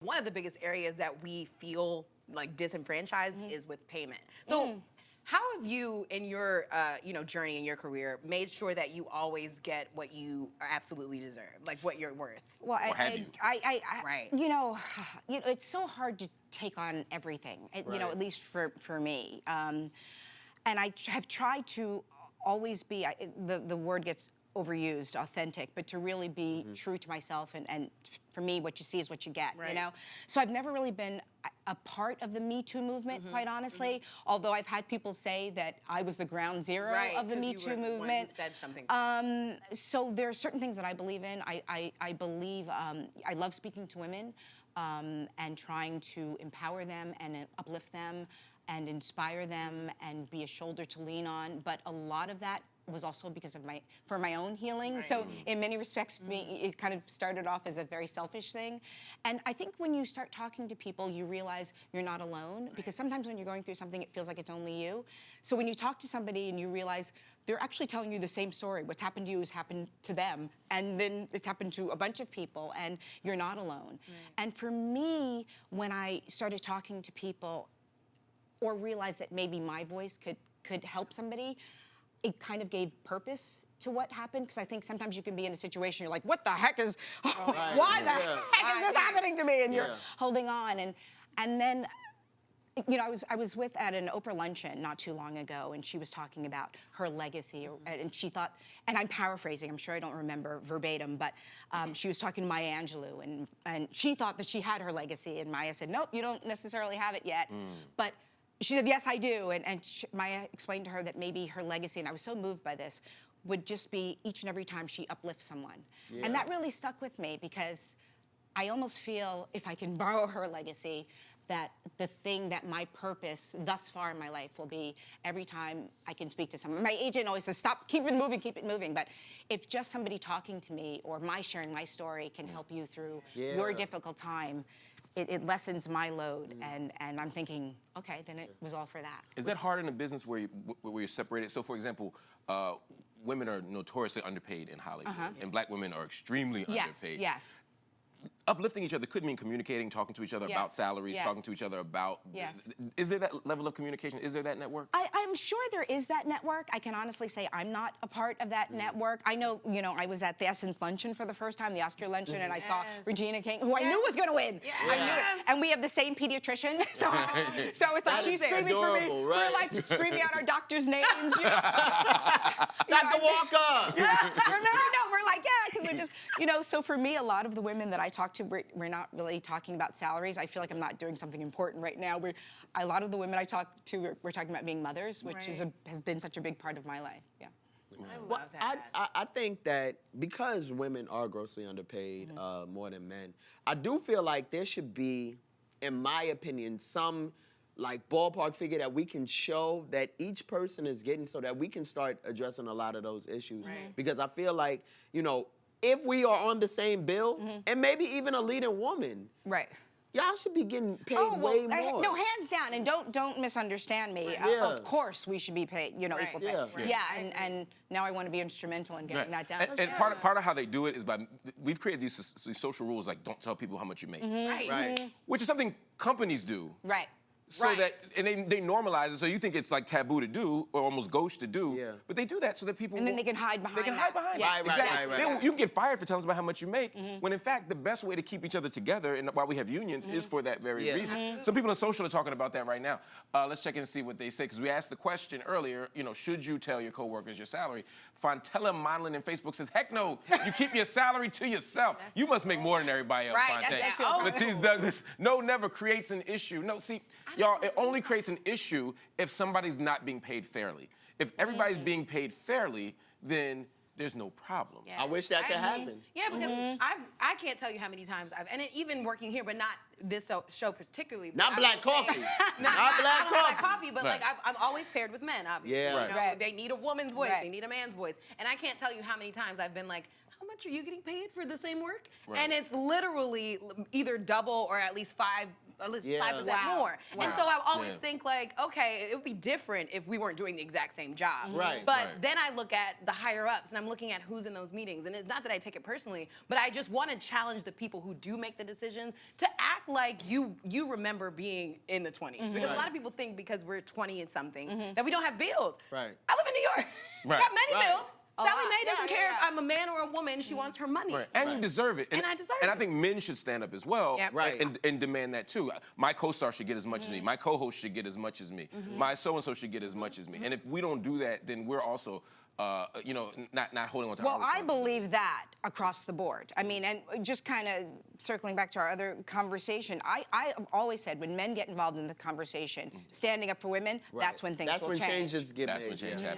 One of the biggest areas that we feel like disenfranchised is with payment. So how have you, in your journey in your career, made sure that you always get what you absolutely deserve, like what you're worth? Well, have you? Right. It's so hard to take on everything. At least for me. And I have tried to always be. The word gets overused, authentic, but to really be true to myself, and for me, what you see is what you get. Right. So I've never really been a part of the Me Too movement, quite honestly. Although I've had people say that I was the ground zero of the 'cause Me you Too were the one who movement. said something. So there are certain things that I believe in. I believe I love speaking to women and trying to empower them and uplift them and inspire them and be a shoulder to lean on. But a lot of that was also because of my own healing. Right. So in many respects, it kind of started off as a very selfish thing. And I think when you start talking to people, you realize you're not alone, because sometimes when you're going through something, it feels like it's only you. So when you talk to somebody and you realize they're actually telling you the same story, what's happened to you has happened to them, and then it's happened to a bunch of people, and you're not alone. Right. And for me, when I started talking to people or realized that maybe my voice could help somebody, it kind of gave purpose to what happened, because I think sometimes you can be in a situation, you're like, what the heck is, why the heck is this happening to me? And you're holding on. And then, I was at an Oprah luncheon not too long ago, and she was talking about her legacy, and she thought, and I'm paraphrasing, I'm sure I don't remember verbatim, but she was talking to Maya Angelou, and she thought that she had her legacy, and Maya said, nope, you don't necessarily have it yet. But she said, yes, I do. And Maya explained to her that maybe her legacy, and I was so moved by this, would just be each and every time she uplifts someone. Yeah. And that really stuck with me, because I almost feel, if I can borrow her legacy, that the thing that my purpose thus far in my life will be every time I can speak to someone. My agent always says, stop, keep it moving. But if just somebody talking to me or my sharing my story can help you through your difficult time, it lessens my load, and I'm thinking, okay, then it was all for that. Is that hard in a business where you're separated? So, for example, women are notoriously underpaid in Hollywood, and black women are extremely underpaid. Yes. Uplifting each other could mean communicating, talking to each other about salaries, talking to each other about. Is there that level of communication? Is there that network? I'm sure there is that network. I can honestly say I'm not a part of that network. I know, I was at the Essence luncheon for the first time, the Oscar luncheon, and I saw Regina King, who I knew was going to win. I knew it. And we have the same pediatrician, so it's like she's screaming for me. Right? We're like screaming out our doctors' names. Dr. Walker! Remember? No, we're like, because we're just, so for me, a lot of the women that I talk to, we're not really talking about salaries. I feel like I'm not doing something important right now. A lot of the women I talk to, we're talking about being mothers, which has been such a big part of my life. Yeah. I love that. I think that because women are grossly underpaid more than men, I do feel like there should be, in my opinion, some like ballpark figure that we can show that each person is getting, so that we can start addressing a lot of those issues. Because I feel like, if we are on the same bill, and maybe even a leading woman, y'all should be getting paid way more. No, hands down, and don't misunderstand me. Of course, we should be paid, equal pay. And now I want to be instrumental in getting that done. And part of how they do it is we've created these social rules, like don't tell people how much you make. Which is something companies do. So that, and they normalize it, so you think it's like taboo to do, or almost gauche to do, but they do that so that people... And then they can hide behind it. Exactly. Then you can get fired for telling us about how much you make, when in fact, the best way to keep each other together, and why we have unions, is for that very reason. Some people on social are talking about that right now. Let's check in and see what they say, because we asked the question earlier, should you tell your coworkers your salary? Fontella Modeling in Facebook says, heck no, you keep your salary to yourself. You must make more than everybody else, Fonte. Lettice Douglas, no, never creates an issue. No, see, y'all, it only creates an issue if somebody's not being paid fairly. If everybody's being paid fairly, then there's no problem. I wish that could happen. Yeah, because I can't tell you how many times and even working here, but not this show particularly. Not black coffee. Not black coffee, but like I'm always paired with men, obviously. They need a woman's voice, they need a man's voice. And I can't tell you how many times I've been like, how much are you getting paid for the same work? And it's literally either double or at least at least Yeah. 5% Wow. more. Wow. And so I always Yeah. think like, okay, it would be different if we weren't doing the exact same job. Right, But right. then I look at the higher ups and I'm looking at who's in those meetings. And it's not that I take it personally, but I just want to challenge the people who do make the decisions to act like you remember being in the 20s. Because a lot of people think because we're 20 and something that we don't have bills. Right. I live in New York. Right. Got many Right. bills. Sally lot. Mae doesn't Yeah, care yeah, if yeah. I'm a man or a woman. She wants her money. Right. And you deserve it. And I deserve And I it. think men should stand up as well Yep. Right. and demand that too. My co-star should get as much as me. My co-host should get as much as me. My so-and-so should get as much as me. And if we don't do that, then we're also, not holding on to our Well, I responsibility. believe that across the board. I mean, and just kind of circling back to our other conversation, I have always said when men get involved in the conversation, standing up for women, that's when things That's will when change. changes get That's made. when change yeah. happens.